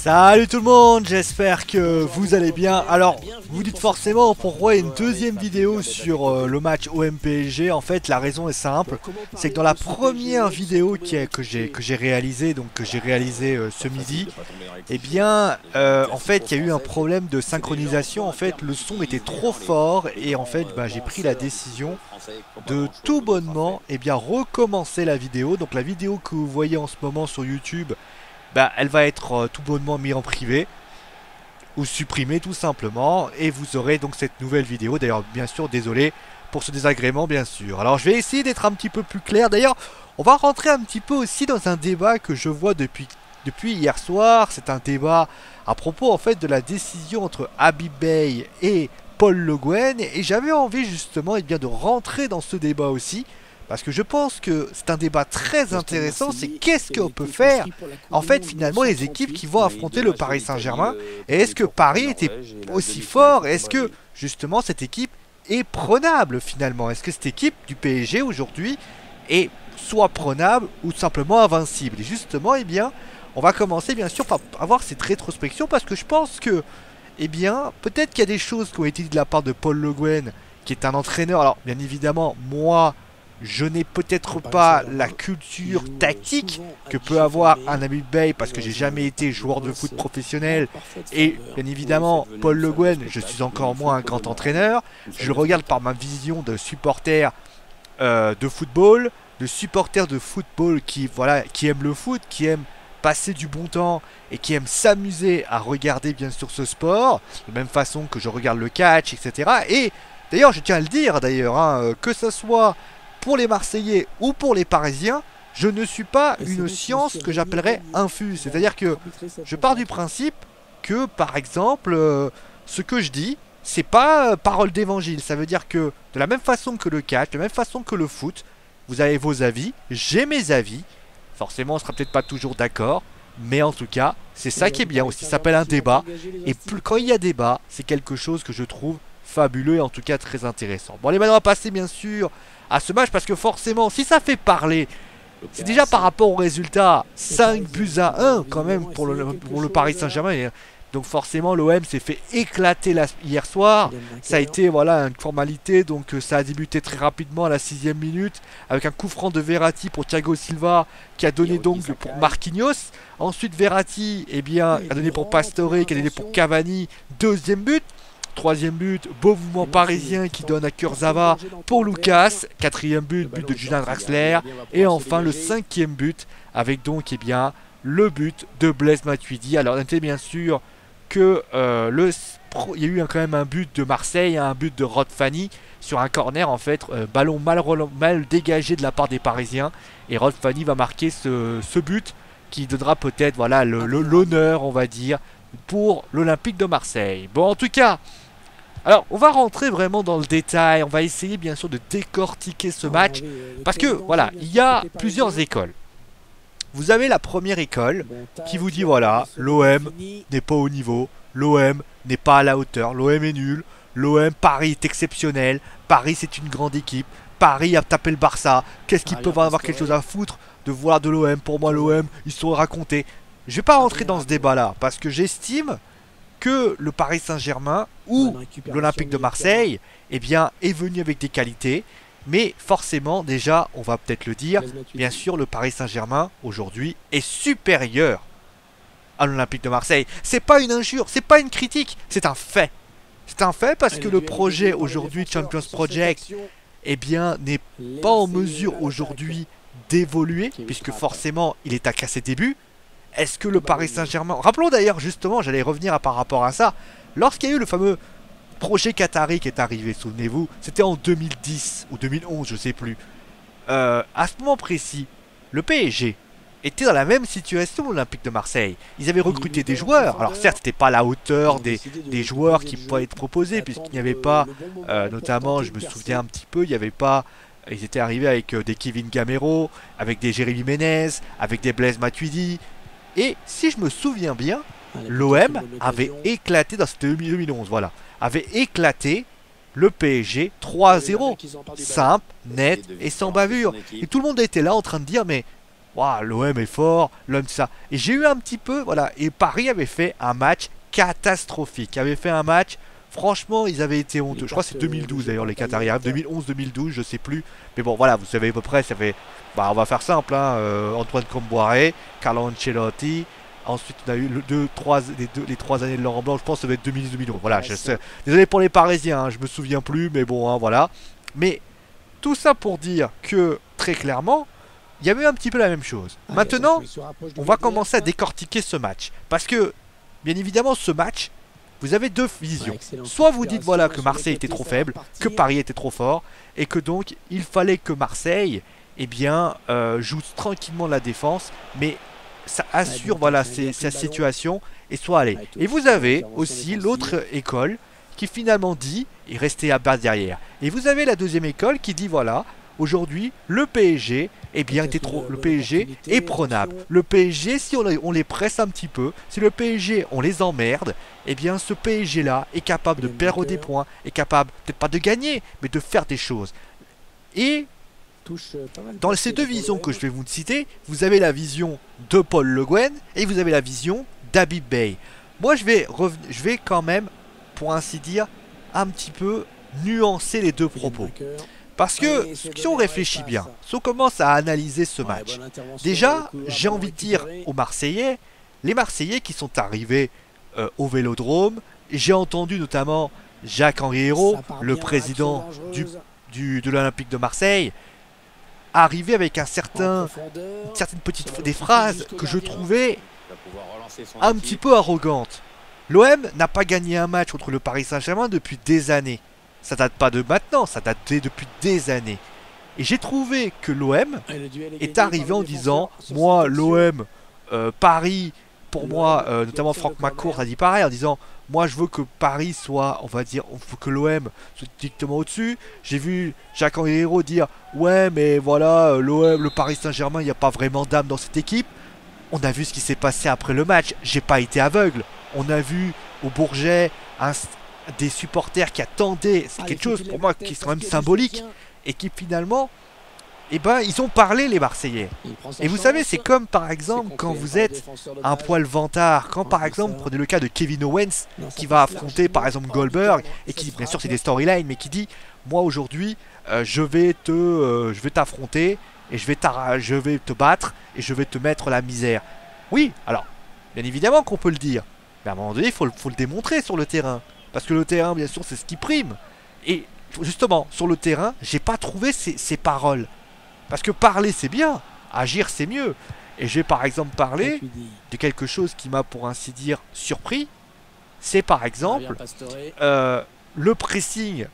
Salut tout le monde, j'espère que vous allez bien. Alors, vous dites forcément pourquoi une deuxième vidéo sur le match OM-PSG. En fait, la raison est simple, c'est que dans la première vidéo que j'ai réalisée, ce midi, eh bien, en fait, il y a eu un problème de synchronisation. En fait, le son était trop fort et en fait, j'ai pris la décision de tout bonnement, recommencer la vidéo. Donc, la vidéo que vous voyez en ce moment sur YouTube, elle va être tout bonnement mise en privé ou supprimée tout simplement, et vous aurez donc cette nouvelle vidéo. D'ailleurs, bien sûr, désolé pour ce désagrément, bien sûr. Alors, je vais essayer d'être un petit peu plus clair. D'ailleurs, on va rentrer un petit peu aussi dans un débat que je vois depuis hier soir. C'est un débat à propos en fait de la décision entre Habib Beye et Paul Le Guen, et j'avais envie justement de rentrer dans ce débat aussi. Parce que je pense que c'est un débat très intéressant, c'est qu'est-ce qu'on peut faire en fait finalement les équipes qui vont affronter le Paris Saint-Germain. Et est-ce que Paris était aussi fort? Est-ce que justement cette équipe est prenable finalement? Est-ce que cette équipe du PSG aujourd'hui est soit prenable ou simplement invincible? Et justement, on va commencer bien sûr par avoir cette rétrospection, parce que je pense que, peut-être qu'il y a des choses qui ont été dites de la part de Paul Le Guen, qui est un entraîneur. Alors bien évidemment, moi, je n'ai peut-être pas la culture tactique que peut avoir un Habib Beye, parce que j'ai jamais été joueur de foot professionnel. Et bien évidemment, Paul Le Guen, je suis encore moins un grand entraîneur. Je le regarde par ma vision de supporter de football, qui aime le foot, qui aime passer du bon temps et qui aime s'amuser à regarder bien sûr ce sport, de la même façon que je regarde le catch, etc. Et d'ailleurs, je tiens à le dire que ce soit pour les Marseillais ou pour les Parisiens, je ne suis pas une science que j'appellerais infuse. C'est-à-dire que je pars du principe que, par exemple, ce que je dis, c'est pas parole d'évangile. Ça veut dire que, de la même façon que le catch, de la même façon que le foot, vous avez vos avis, j'ai mes avis. Forcément, on sera peut-être pas toujours d'accord, mais en tout cas, c'est ça qui est bien aussi. Ça s'appelle un débat. Et quand il y a débat, c'est quelque chose que je trouve fabuleux et en tout cas très intéressant. Bon, allez, maintenant on va passer bien sûr à ce match, parce que forcément, si ça fait parler, c'est déjà par rapport au résultat 5-1 quand même pour le Paris Saint-Germain. Donc forcément, l'OM s'est fait éclater hier soir. Ça a été une formalité, donc ça a débuté très rapidement à la 6e minute avec un coup franc de Verratti pour Thiago Silva, qui a donné donc pour Marquinhos. Ensuite, Verratti a donné pour Pastore, qui a donné pour Cavani, deuxième but. Troisième but, beau mouvement parisien qui donne à Kurzawa pour Lucas. Quatrième but de Julian Draxler. Et enfin le 5e but avec donc le but de Blaise Matuidi. Alors notez bien sûr que il y a eu quand même un but de Marseille, un but de Rod Fanny sur un corner, en fait, ballon mal dégagé de la part des Parisiens. Et Rod Fanny va marquer ce but qui donnera peut-être l'honneur, on va dire, pour l'Olympique de Marseille. Bon, en tout cas, alors on va rentrer vraiment dans le détail. On va essayer bien sûr de décortiquer ce match, parce que il y a plusieurs écoles. Vous avez la première école qui vous dit l'OM n'est pas au niveau, l'OM n'est pas à la hauteur, l'OM est nul, Paris est exceptionnel, Paris c'est une grande équipe, Paris a tapé le Barça, qu'est-ce qu'ils peuvent avoir quelque chose à foutre de l'OM? Pour moi, l'OM, ils sont racontés. Je vais pas rentrer dans ce débat là, parce que j'estime que le Paris Saint-Germain ou l'Olympique de Marseille est venu avec des qualités. Mais forcément, déjà, on va peut-être le dire, bien sûr, le Paris Saint-Germain aujourd'hui est supérieur à l'Olympique de Marseille. C'est pas une injure, c'est pas une critique, c'est un fait. C'est un fait, parce que le projet aujourd'hui, Champions Project, n'est pas en mesure aujourd'hui d'évoluer, puisque forcément, il est à ses débuts. Est-ce que le Paris Saint-Germain... Rappelons d'ailleurs, justement, j'allais revenir par rapport à ça. Lorsqu'il y a eu le fameux projet Qatari qui est arrivé, souvenez-vous, c'était en 2010 ou 2011, je sais plus. À ce moment précis, le PSG était dans la même situation que l'Olympique de Marseille. Ils avaient recruté des joueurs. Alors certes, c'était pas à la hauteur des joueurs qui pouvaient être proposés, puisqu'il n'y avait pas, notamment, je me souviens un petit peu, il n'y avait pas... Ils étaient arrivés avec des Kevin Gamero, avec des Jérémy Ménez, avec des Blaise Matuidi. Et si je me souviens bien, l'OM avait éclaté dans cette 2011, avait éclaté le PSG 3-0, simple, net et sans bavure. Et tout le monde était là en train de dire, mais Waouh, l'OM est fort, l'OM ça. Et j'ai eu un petit peu, voilà, et Paris avait fait un match catastrophique. Avait fait un match, franchement, ils avaient été honteux. Je crois que c'est 2012 d'ailleurs, les Qataris. 2011-2012, je sais plus. Mais bon, voilà, vous savez à peu près, ça fait. Bah, on va faire simple, hein. Antoine Comboiré, Carlo Ancelotti. Ensuite, on a eu les 3 années de Laurent Blanc, je pense que ça va être 2010-2011. Voilà, je sais. Désolé pour les Parisiens, hein, je me souviens plus, mais bon, hein, voilà. Mais tout ça pour dire que, très clairement, il y avait un petit peu la même chose. Maintenant, on va commencer à décortiquer ce match. Parce que, bien évidemment, ce match, vous avez deux visions. Soit vous dites voilà que Marseille était trop faible, que Paris était trop fort, et que donc il fallait que Marseille, eh bien, joue tranquillement la défense, mais ça assure voilà sa situation et soit allé. Et vous avez aussi l'autre école qui finalement dit et restez à bas derrière. Et vous avez la deuxième école qui dit voilà. Aujourd'hui, le PSG, eh bien, le PSG est prenable. Le PSG, si on les presse un petit peu, si le PSG, on les emmerde, eh bien, ce PSG-là est capable de perdre des points, est capable, peut-être pas de gagner, mais de faire des choses. Et dans ces deux visions que je vais vous citer, vous avez la vision de Paul Le Guen et vous avez la vision d'Habib Beye. Moi, je vais quand même, pour ainsi dire, un petit peu nuancer les deux propos. Parce que si on réfléchit bien, si on commence à analyser ce match, déjà, j'ai envie de dire aux Marseillais, les Marseillais qui sont arrivés au Vélodrome, j'ai entendu notamment Jacques-Henri Hérault, le président de l'Olympique de Marseille, arriver avec une certaine petite des phrases que je trouvais un petit peu arrogantes. L'OM n'a pas gagné un match contre le Paris Saint-Germain depuis des années. Ça date pas de maintenant, ça date depuis des années. Et j'ai trouvé que l'OM est arrivé en disant moi, l'OM, Paris, pour moi, notamment Franck McCourt a dit pareil, en disant moi je veux que Paris soit, on va dire, on veut que l'OM soit directement au-dessus. J'ai vu Jacques-Henri Hérault dire ouais, mais voilà, l'OM, le Paris Saint-Germain, il n'y a pas vraiment d'âme dans cette équipe. On a vu ce qui s'est passé après le match, j'ai pas été aveugle. On a vu au Bourget des supporters qui attendaient, c'est quelque chose pour moi qui est quand même symbolique, et qui finalement, eh ben, ils ont parlé les Marseillais. Et vous savez, c'est comme par exemple quand vous êtes un poil vantard, quand par exemple, prenez le cas de Kevin Owens, qui va affronter par exemple Goldberg, et qui, bien sûr c'est des storylines, mais qui dit, moi aujourd'hui, je vais t'affronter, et je vais te battre, et je vais te mettre la misère. Oui, alors, bien évidemment qu'on peut le dire, mais à un moment donné, il faut le démontrer sur le terrain. Parce que le terrain, bien sûr, c'est ce qui prime. Et justement, sur le terrain, j'ai pas trouvé ces paroles. Parce que parler, c'est bien. Agir, c'est mieux. Et j'ai par exemple parlé de quelque chose qui m'a, pour ainsi dire, surpris. C'est par exemple le pressing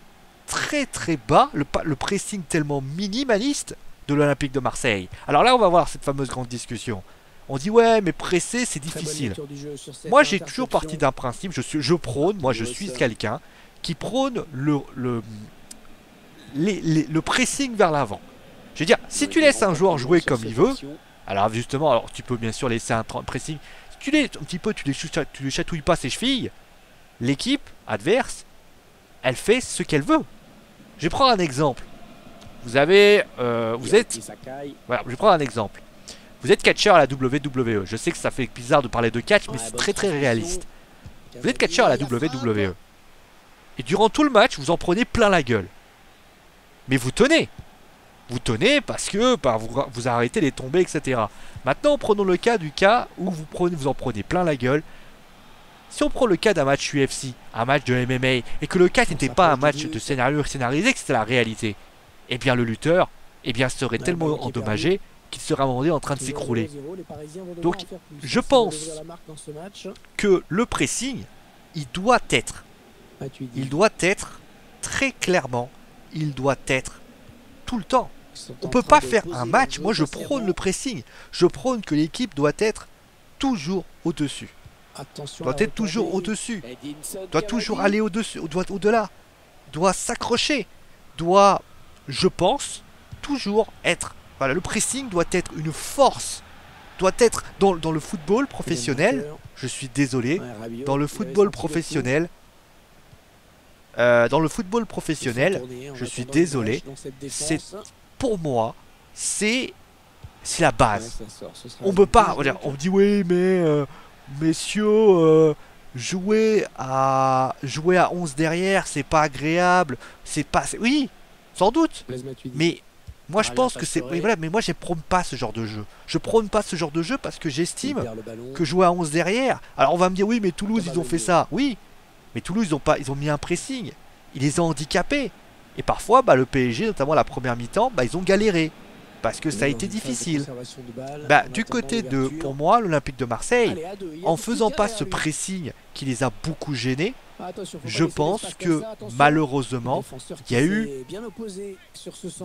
très très bas, le pressing tellement minimaliste de l'Olympique de Marseille. Alors là, on va voir cette fameuse grande discussion. On dit ouais, mais presser c'est difficile. Moi j'ai toujours parti d'un principe, je prône, moi je suis quelqu'un qui prône le pressing vers l'avant. Je veux dire, si tu laisses un joueur jouer comme il veut, alors justement, alors tu peux bien sûr laisser un pressing, si tu un petit peu, tu lui chatouilles pas ses chevilles, l'équipe adverse, elle fait ce qu'elle veut. Je vais prendre un exemple. Vous avez, voilà, je vais prendre un exemple. Vous êtes catcheur à la WWE. Je sais que ça fait bizarre de parler de catch, mais c'est très très réaliste. Vous êtes catcheur à la WWE. Et durant tout le match, vous en prenez plein la gueule. Mais vous tenez. Vous tenez parce que bah, vous arrêtez les tombées, etc. Maintenant, prenons le cas où vous en prenez plein la gueule. Si on prend le cas d'un match UFC, un match de MMA, et que le catch n'était pas un match de scénario scénarisé, que c'était la réalité, eh bien le lutteur serait tellement endommagé qu'il serait à un moment donné en train de s'écrouler. Donc, je pense que le pressing, il doit être très clairement, il doit être tout le temps. On ne peut pas faire un match, moi je prône le pressing, je prône que l'équipe doit être toujours au-dessus. Doit être toujours au-dessus, doit toujours aller au-dessus, au-delà, doit s'accrocher, doit, je pense, toujours être... Voilà, le pressing doit être une force, doit être dans le football professionnel, je suis désolé, dans le football professionnel, je suis désolé, c'est pour moi, c'est c'est la base. On peut pas, on dit oui mais messieurs, jouer à 11 derrière, c'est pas agréable, c'est pas... Oui, sans doute, mais moi je pense que c'est... Voilà, mais moi je prône pas ce genre de jeu. Je prône pas ce genre de jeu parce que j'estime que jouer à 11 derrière... Alors on va me dire oui mais Toulouse ils ont fait ça. Oui, mais Toulouse ils ont mis un pressing, ils les ont handicapés. Et parfois le PSG, notamment la première mi-temps, ils ont galéré. Parce que ça a été difficile. Du côté de, pour moi, l'Olympique de Marseille, en faisant pas ce pressing qui les a beaucoup gênés, je pense que malheureusement, il y a eu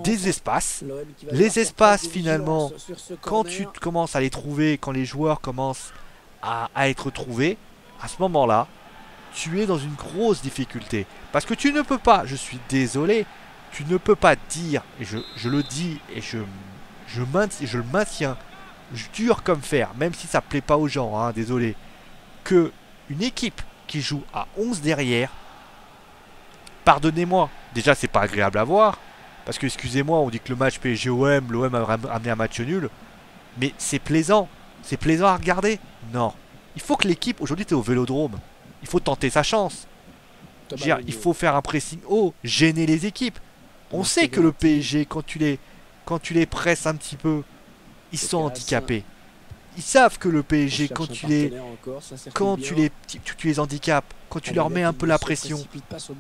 des espaces. Les espaces finalement, quand tu commences à les trouver, quand les joueurs commencent à être trouvés, à ce moment-là, tu es dans une grosse difficulté. Parce que tu ne peux pas, je suis désolé, tu ne peux pas dire, et je le dis, et je le maintiens, dur comme fer, même si ça plaît pas aux gens, hein, désolé, que une équipe qui joue à 11 derrière, pardonnez-moi, déjà c'est pas agréable à voir, parce que excusez-moi, on dit que le match PSG-OM, l'OM a amené un match nul, mais c'est plaisant à regarder. Non, il faut que l'équipe, aujourd'hui tu es au Vélodrome, il faut tenter sa chance. Il faut faire un pressing haut, gêner les équipes. On sait que le PSG, quand tu les presses un petit peu, ils sont handicapés. Ils savent que le PSG, quand tu les handicapes, quand tu leur mets un peu la pression,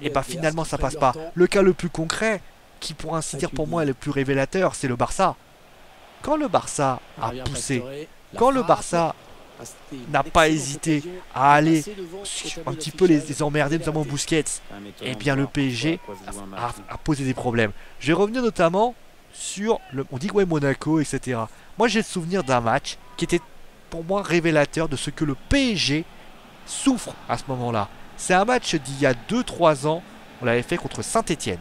et finalement ça passe pas. Le cas le plus concret, qui pour ainsi dire pour moi est le plus révélateur, c'est le Barça. Quand le Barça a poussé, quand le Barça n'a pas hésité à aller un petit peu les emmerder, notamment Busquets, et bien le PSG a posé des problèmes. Je vais revenir notamment sur on dit ouais Monaco, etc. Moi j'ai le souvenir d'un match qui était pour moi révélateur de ce que le PSG souffre à ce moment-là. C'est un match d'il y a 2-3 ans, on l'avait fait contre Saint-Etienne.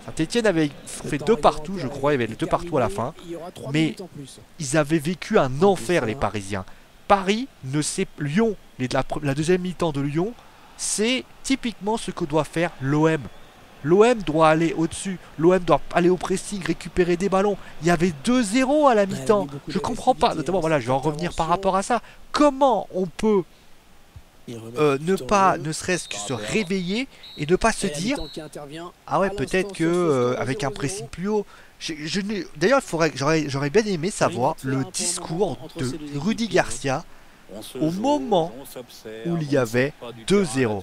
Saint-Etienne avait fait 2 partout, je crois, il y avait les 2 partout à la fin, mais ils avaient vécu un enfer les Parisiens. Paris ne sait, Lyon, la deuxième mi-temps de Lyon, c'est typiquement ce que doit faire l'OM. L'OM doit aller au-dessus, l'OM doit aller au pressing, récupérer des ballons. Il y avait 2-0 à la mi-temps. Je comprends pas, notamment, voilà, je vais en revenir par rapport à ça. Comment on peut ne serait-ce que se réveiller et ne pas se dire ah ouais, peut-être que avec un pressing plus haut. D'ailleurs, j'aurais bien aimé savoir le discours de Rudy Garcia au moment où il y avait 2-0.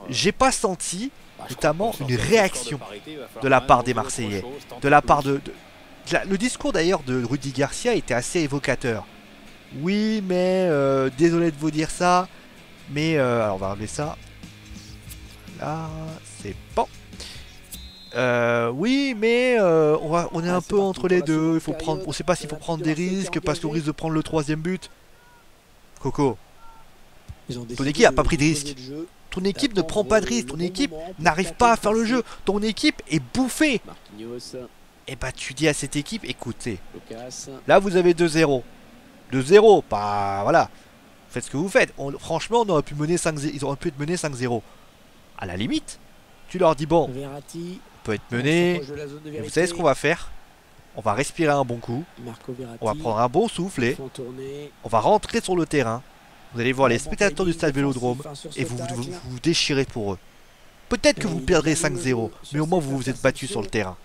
J'ai pas senti notamment une réaction de la part des Marseillais, de la part le discours d'ailleurs de Rudy Garcia était assez évocateur. Oui, mais désolé de vous dire ça, mais alors on va relever ça. Là, c'est bon. Oui, mais on est un peu entre les deux. Il faut prendre, on sait pas s'il faut prendre des risques parce qu'on risque de prendre le 3e but. Coco, ton équipe n'a pas pris de risque. Ton équipe ne prend pas de risque. Ton équipe n'arrive pas à faire le jeu. Ton équipe est bouffée. Et tu dis à cette équipe, écoutez, là vous avez 2-0. 2-0, pas voilà. Faites ce que vous faites. Franchement, on aurait pu mener 5-0. Ils auraient pu être menés 5-0. À la limite, tu leur dis bon, on peut être mené. Vous savez ce qu'on va faire? On va respirer un bon coup. On va prendre un bon souffle et on va rentrer sur le terrain. Vous allez voir les spectateurs du stade Vélodrome et vous déchirez pour eux. Peut-être que vous perdrez 5-0, mais au moins vous vous êtes battu sur le terrain.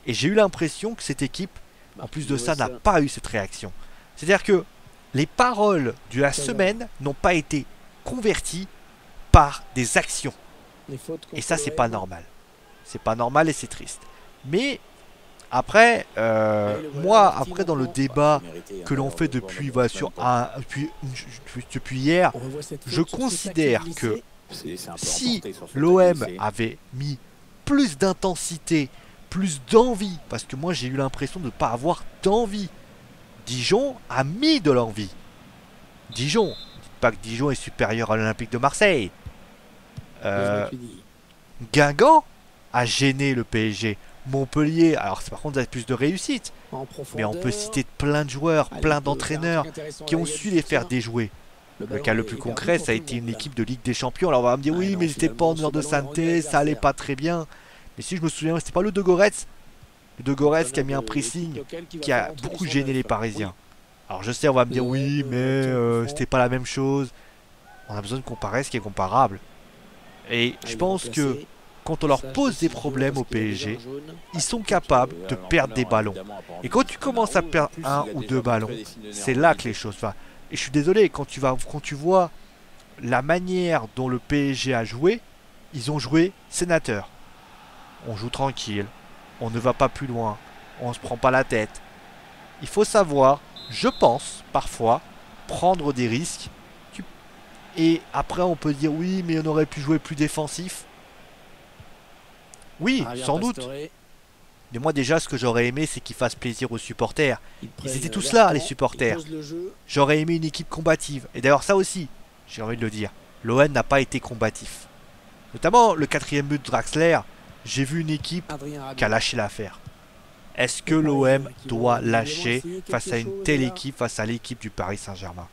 Et j'ai eu l'impression que cette équipe, en plus de ça, n'a pas eu cette réaction. C'est-à-dire que les paroles de la semaine n'ont pas été converties par des actions. Et ça, c'est pas normal. C'est pas normal et c'est triste. Mais après, moi, après dans le débat que l'on fait depuis, voilà, depuis hier, je considère que si l'OM avait mis plus d'intensité, plus d'envie, parce que moi j'ai eu l'impression de ne pas avoir d'envie, Dijon a mis de l'envie. Dijon, dites pas que Dijon est supérieur à l'Olympique de Marseille. Guingamp a gêné le PSG. Montpellier, alors par contre, ça a plus de réussite. Mais on peut citer plein de joueurs, plein d'entraîneurs qui ont su les faire déjouer. Le cas le plus concret, ça a été une équipe de Ligue des Champions. Alors on va me dire, oui, mais ils n'étaient pas en dehors de santé, ça allait pas très bien. Mais si je me souviens, c'était pas le de Goretz. Ludogorets qui a mis un pressing qui a beaucoup gêné les Parisiens. Alors je sais, on va me dire oui, mais c'était pas la même chose. On a besoin de comparer ce qui est comparable. Et je pense que quand on leur pose des problèmes au PSG, ils sont capables de perdre des ballons. Et quand tu commences à perdre un ou deux ballons, c'est là que les choses vont. Et je suis désolé, quand tu vois la manière dont le PSG a joué, ils ont joué sénateur. On joue tranquille, on ne va pas plus loin, on ne se prend pas la tête. Il faut savoir, je pense, parfois, prendre des risques. Et après, on peut dire oui, mais on aurait pu jouer plus défensif. Oui, sans doute. Mais moi déjà, ce que j'aurais aimé, c'est qu'ils fassent plaisir aux supporters. Ils étaient tous là, les supporters. J'aurais aimé une équipe combative. Et d'ailleurs, ça aussi, j'ai envie de le dire, l'OM n'a pas été combatif. Notamment le 4e but de Draxler, j'ai vu une équipe qui a lâché l'affaire. Est-ce que l'OM doit lâcher face à une telle équipe, face à l'équipe du Paris Saint-Germain?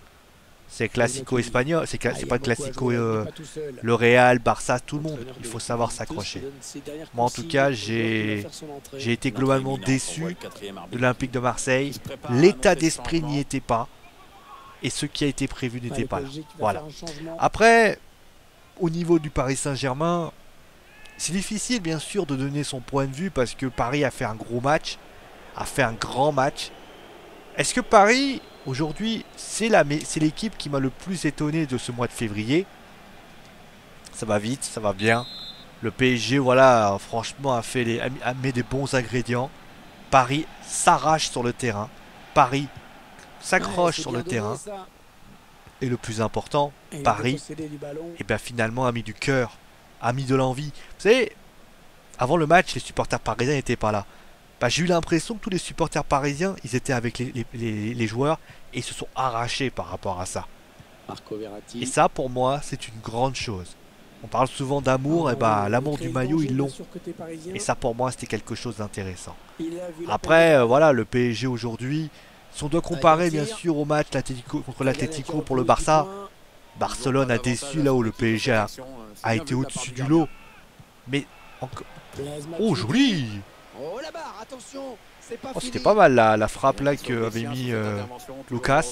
C'est classico espagnol, c'est pas classico le Real, Barça, tout le monde. Il faut savoir s'accrocher. Moi en tout cas, j'ai été globalement déçu de l'Olympique de Marseille. L'état d'esprit n'y était pas. Et ce qui a été prévu n'était pas là. Voilà. Après, au niveau du Paris Saint-Germain, c'est difficile bien sûr de donner son point de vue parce que Paris a fait un gros match, a fait un grand match. Est-ce que Paris, aujourd'hui, c'est l'équipe qui m'a le plus étonné de ce mois de février? Ça va vite, ça va bien. Le PSG, voilà, franchement, a mis des bons ingrédients. Paris s'arrache sur le terrain. Paris s'accroche sur le terrain. Et le plus important, Paris, et bien finalement a mis du cœur, a mis de l'envie. Vous savez, avant le match, les supporters parisiens n'étaient pas là. Bah, j'ai eu l'impression que tous les supporters parisiens, ils étaient avec les joueurs et ils se sont arrachés par rapport à ça. Et ça, pour moi, c'est une grande chose. On parle souvent d'amour, et bah l'amour du maillot, ils l'ont. Et ça, pour moi, c'était quelque chose d'intéressant. Après, voilà, le PSG aujourd'hui, si on doit comparer bien sûr au match contre l'Atlético pour le Barça, Barcelone a déçu là où le PSG a été au-dessus du lot. Mais encore... Oh, joli! Oh, c'était pas mal la frappe là qu'avait mis Lucas.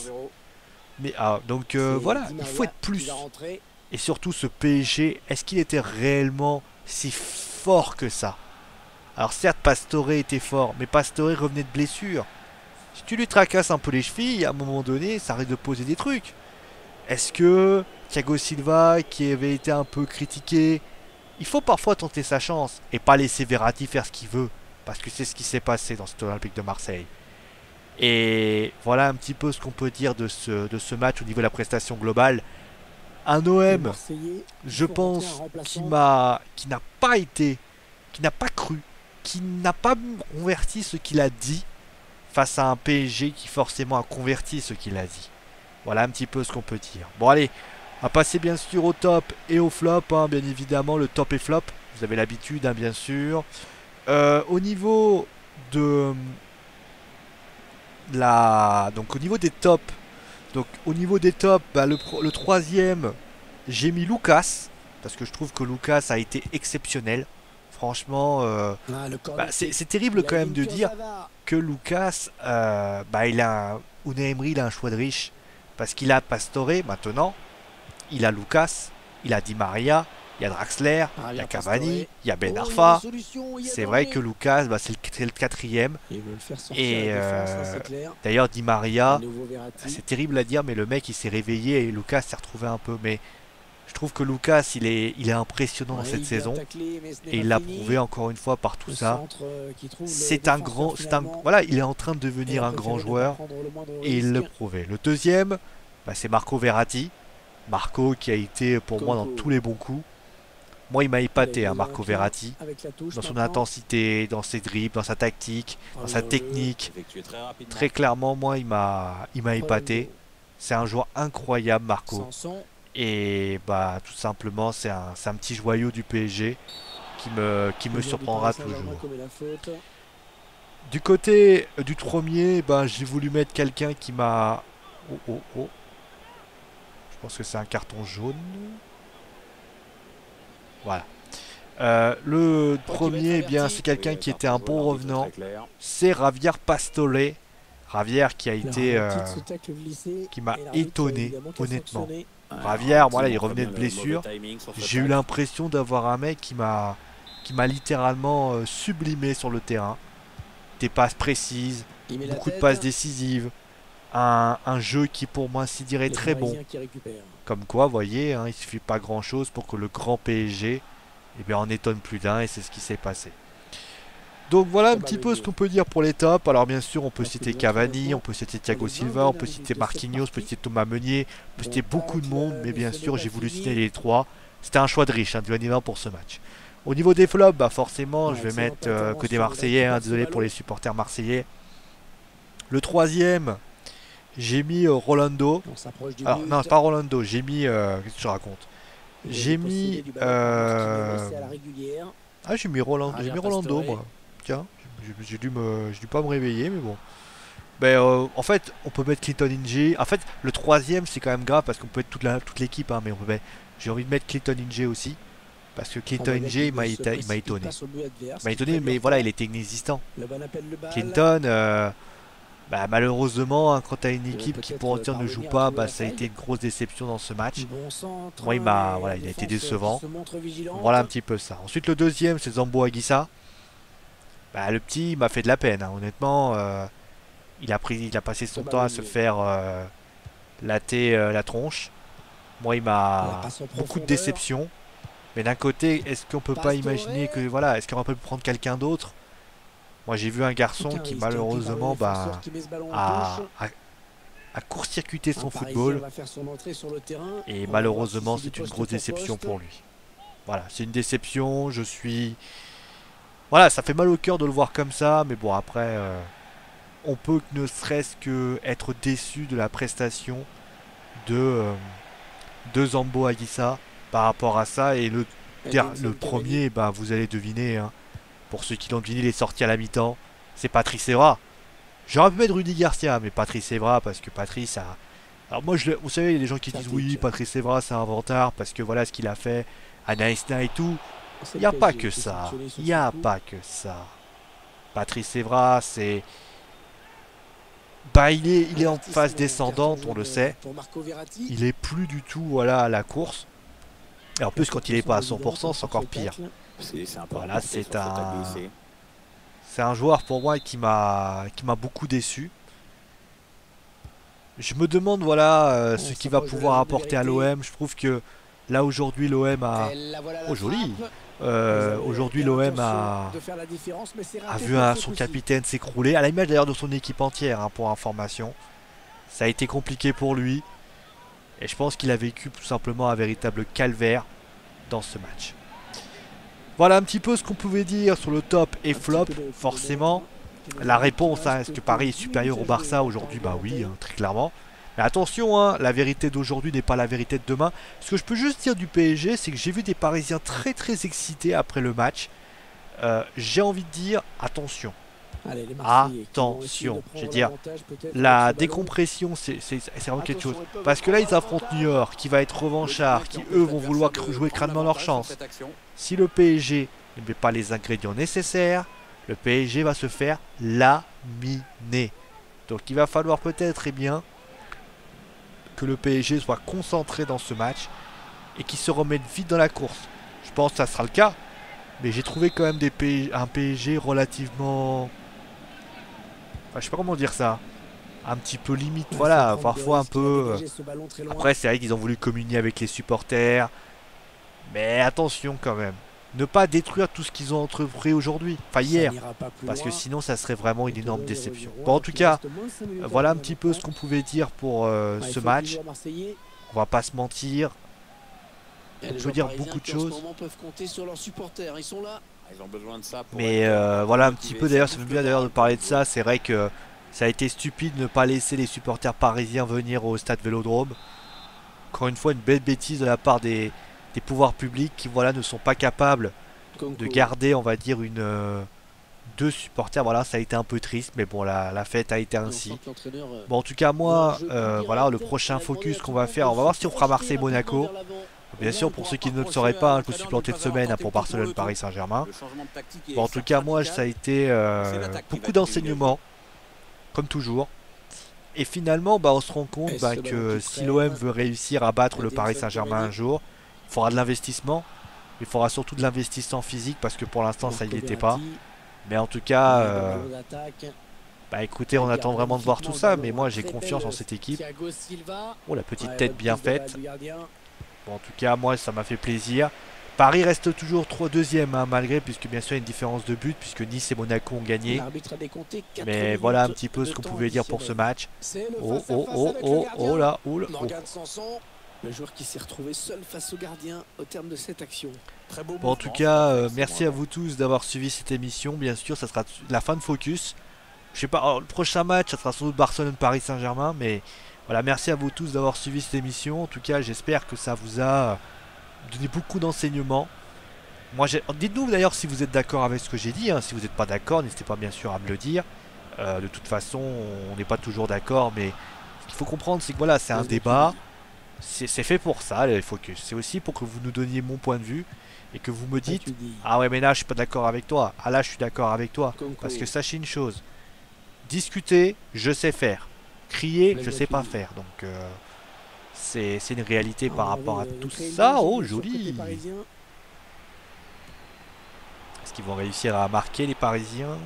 Mais donc voilà, il faut être plus. Et surtout ce PSG, est-ce qu'il était réellement si fort que ça? Alors certes, Pastore était fort, mais Pastore revenait de blessure. Si tu lui tracasses un peu les chevilles, à un moment donné, ça risque de poser des trucs. Est-ce que Thiago Silva, qui avait été un peu critiqué, il faut parfois tenter sa chance et pas laisser Verratti faire ce qu'il veut, parce que c'est ce qui s'est passé dans cet Olympique de Marseille. Et voilà un petit peu ce qu'on peut dire de ce match au niveau de la prestation globale. Un OM, je pense, qui n'a pas cru, qui n'a pas converti ce qu'il a dit face à un PSG qui forcément a converti ce qu'il a dit. Voilà un petit peu ce qu'on peut dire. Bon allez, on va passer bien sûr au top et au flop, hein, bien évidemment, le top et flop. Vous avez l'habitude, hein, bien sûr. Au niveau de donc au niveau des tops, bah, le troisième, j'ai mis Lucas, parce que je trouve que Lucas a été exceptionnel. Franchement, bah, c'est terrible quand même de dire que Lucas, bah, Unai Emery, il a un choix de riche. Parce qu'il a Pastore maintenant, il a Lucas, il a Di Maria, il y a Draxler, il y a Cavani, il y a Ben Arfa. C'est vrai que Lucas, bah, c'est le quatrième. Et d'ailleurs, Di Maria, c'est terrible à dire, mais le mec il s'est réveillé et Lucas s'est retrouvé un peu. Mais je trouve que Lucas, il est impressionnant dans cette saison. Et il l'a prouvé encore une fois par tout ça. Voilà, il est en train de devenir un grand joueur. Et il le prouvait. Le deuxième, bah, c'est Marco Verratti. Marco qui a été pour moi dans tous les bons coups. Moi, il m'a épaté, hein, Marco Verratti, dans son intensité, dans ses dribbles, dans sa tactique, dans sa technique. Très clairement, moi, il m'a épaté. C'est un joueur incroyable, Marco. Et bah, tout simplement, c'est un petit joyau du PSG qui me surprendra toujours. Du côté du premier, ben, j'ai voulu mettre quelqu'un qui m'a... Oh. Je pense que c'est un carton jaune. Voilà. Le premier, eh bien, c'est quelqu'un qui était un bon revenant. C'est Javier Pastore. Javier qui a été, qui m'a étonné, honnêtement. Javier, voilà, il revenait de blessure. J'ai eu l'impression d'avoir un mec qui m'a littéralement sublimé sur le terrain. Des passes précises, beaucoup de passes décisives, un jeu qui pour moi ainsi dire est très bon. Comme quoi, vous voyez, hein, il suffit pas grand chose pour que le grand PSG en étonne plus d'un, et c'est ce qui s'est passé. Donc voilà un petit peu ce qu'on peut dire pour les tops. Alors bien sûr on peut citer Cavani, on peut citer Thiago Silva, on peut citer Marquinhos, on peut citer Thomas Meunier, on peut citer beaucoup de monde, mais bien sûr j'ai voulu citer les trois. C'était un choix de riche, du animal pour ce match. Au niveau des flops, bah forcément je vais mettre que des Marseillais, hein, désolé pour les supporters marseillais. Le troisième, j'ai mis Rolando. Alors non, c'est pas Rolando, j'ai mis... qu'est-ce que je raconte? J'ai mis... Ah, j'ai mis Rolando moi. Tiens, j'ai dû pas me réveiller, mais bon. Ben, en fait, on peut mettre Clinton Inge. En fait, le troisième, c'est quand même grave parce qu'on peut mettre toute l'équipe, hein, mais j'ai envie de mettre Clinton Inge aussi. Parce que Clinton Inge, il m'a étonné. Il m'a étonné, mais voilà, il était inexistant. Clinton, bah, malheureusement, hein, quand tu as une équipe qui pour dire ne joue pas, bah, ça a été une grosse déception dans ce match. Moi, il a été décevant. Voilà un petit peu ça. Ensuite, le deuxième, c'est Zambo Anguissa. Bah, le petit, il m'a fait de la peine, hein. Honnêtement, il a passé son temps à se faire latter la tronche. Moi, il m'a beaucoup de déception. Mais d'un côté, est-ce qu'on peut pas imaginer que voilà, est-ce qu'on peut prendre quelqu'un d'autre? Moi, j'ai vu un garçon qui malheureusement a court-circuité son football. Et malheureusement, c'est une grosse déception pour lui. Voilà, c'est une déception. Voilà, ça fait mal au cœur de le voir comme ça. Mais bon, après, on peut ne serait-ce que être déçu de la prestation de Zambo Anguissa par rapport à ça. Et le premier, bah, vous allez deviner, hein. Pour ceux qui l'ont deviné, il est sorti à la mi-temps. C'est Patrice Evra. J'aurais pu mettre Rudy Garcia, mais Patrice Evra, parce que Patrice a... Alors moi, vous savez, il y a des gens qui disent oui, Patrice Evra, c'est un vantard, parce que voilà ce qu'il a fait à Naïsna et tout. Il n'y a pas que ça. Il n'y a pas que ça. Patrice Evra, c'est... Bah, il est en phase descendante, on le sait. Il est plus du tout, voilà, à la course. Et en plus, quand il n'est pas à 100%, c'est encore pire. Voilà, c'est un joueur pour moi qui m'a beaucoup déçu. Je me demande voilà ce qu'il va pouvoir apporter à l'OM. Je trouve que là aujourd'hui l'OM a... Oh joli. Aujourd'hui l'OM a vu son capitaine s'écrouler. À l'image d'ailleurs de son équipe entière, hein, pour information. Ça a été compliqué pour lui. Et je pense qu'il a vécu tout simplement un véritable calvaire dans ce match. Voilà un petit peu ce qu'on pouvait dire sur le top et flop. Forcément, la réponse, hein, est-ce que Paris est supérieur au Barça aujourd'hui? Bah oui, hein, très clairement. Mais attention, hein, la vérité d'aujourd'hui n'est pas la vérité de demain. Ce que je peux juste dire du PSG, c'est que j'ai vu des Parisiens très très excités après le match. J'ai envie de dire, attention. Attention, je veux dire, la décompression, c'est vraiment quelque chose. Parce que là, ils affrontent New York, qui va être revanchard, qui eux vont vouloir jouer crânement leur chance. Si le PSG ne met pas les ingrédients nécessaires, le PSG va se faire laminer. Donc il va falloir peut-être, eh bien, que le PSG soit concentré dans ce match et qu'il se remette vite dans la course. Je pense que ça sera le cas, mais j'ai trouvé quand même un PSG relativement... Enfin, je sais pas comment dire ça. Un petit peu limite, voilà, parfois un peu... Après, c'est vrai qu'ils ont voulu communier avec les supporters. Mais attention quand même. Ne pas détruire tout ce qu'ils ont entrepris aujourd'hui. Enfin, hier. Parce que sinon, ça serait vraiment une énorme déception. Bon, en tout cas, voilà un petit peu ce qu'on pouvait dire pour ce match. On va pas se mentir. On peut dire beaucoup de choses. Mais voilà un petit peu, d'ailleurs ça me fait bien d'ailleurs de parler de ça. C'est vrai que ça a été stupide de ne pas laisser les supporters parisiens venir au stade Vélodrome. Encore une fois une belle bêtise de la part des pouvoirs publics qui voilà ne sont pas capables de garder, on va dire, deux supporters. Voilà, ça a été un peu triste, mais bon, la fête a été ainsi. Bon, en tout cas moi voilà, le prochain focus qu'on va faire, on va voir si on fera Marseille-Monaco. Bien sûr, pour ceux qui ne le sauraient pas, je me suis planté de semaine pour Barcelone-Paris Saint-Germain. Bon, en tout cas, moi, ça a été beaucoup d'enseignements, comme toujours. Et finalement, on se rend compte que si l'OM veut réussir à battre le Paris Saint-Germain un jour, il faudra de l'investissement. Il faudra surtout de l'investissement physique parce que pour l'instant, ça n'y était pas. Mais en tout cas, écoutez, on attend vraiment de voir tout ça. Mais moi, j'ai confiance en cette équipe. Oh, la petite tête bien faite. Bon, en tout cas, moi, ça m'a fait plaisir. Paris reste toujours 3-2e, malgré, puisque bien sûr, il y a une différence de but, puisque Nice et Monaco ont gagné. Mais voilà un petit peu ce qu'on pouvait dire pour ce match. Oh là. Le joueur qui s'est retrouvé seul face au gardien au terme de cette action. Bon, en tout cas, merci à vous tous d'avoir suivi cette émission. Bien sûr, ça sera la fin de Focus. Je sais pas, le prochain match, ça sera sans doute Barcelone-Paris Saint-Germain, mais voilà, merci à vous tous d'avoir suivi cette émission. En tout cas, j'espère que ça vous a donné beaucoup d'enseignements. Moi, dites-nous d'ailleurs si vous êtes d'accord avec ce que j'ai dit. Si vous n'êtes pas d'accord, n'hésitez pas bien sûr à me le dire. De toute façon, on n'est pas toujours d'accord, mais ce qu'il faut comprendre, c'est que voilà, c'est un débat. C'est fait pour ça, les Focus. C'est aussi pour que vous nous donniez mon point de vue et que vous me dites ah ouais, mais là, je suis pas d'accord avec toi. Ah là, je suis d'accord avec toi. Parce que sachez une chose. Discuter, je sais faire. Crier, je sais pas faire. Donc, c'est une réalité par rapport à tout ça. Oh, joli! Est-ce qu'ils vont réussir à marquer les Parisiens?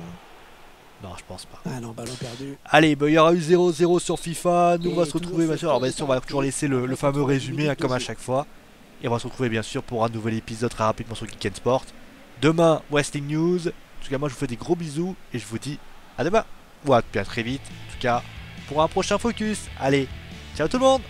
Non, je pense pas. Ah non, ballon perdu. Allez, il y aura eu 0-0 sur FIFA. Nous, on va se retrouver, bien sûr. Alors, bien sûr, on va toujours laisser le fameux résumé, comme à chaque fois. Et on va se retrouver, bien sûr, pour un nouvel épisode très rapidement sur Geek Sport. Demain, Wrestling News. En tout cas, moi, je vous fais des gros bisous. Et je vous dis à demain. Ou à très vite. En tout cas, pour un prochain Focus. Allez, ciao tout le monde!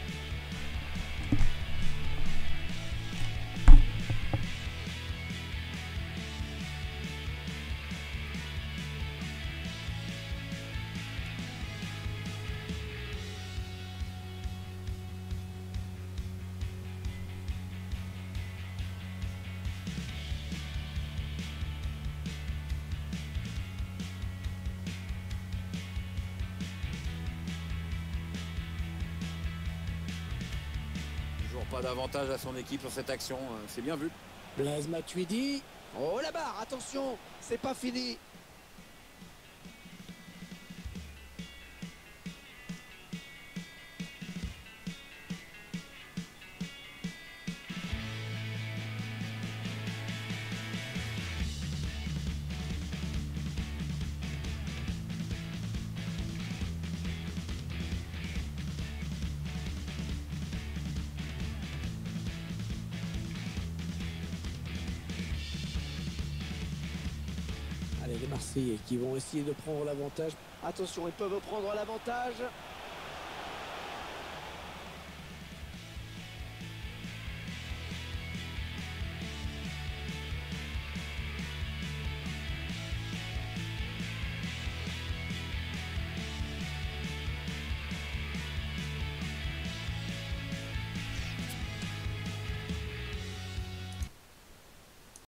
Pas d'avantage à son équipe sur cette action, c'est bien vu. Blaise Matuidi. Oh la barre, attention, c'est pas fini. Allez, les Marseillais qui vont essayer de prendre l'avantage. Attention, ils peuvent prendre l'avantage.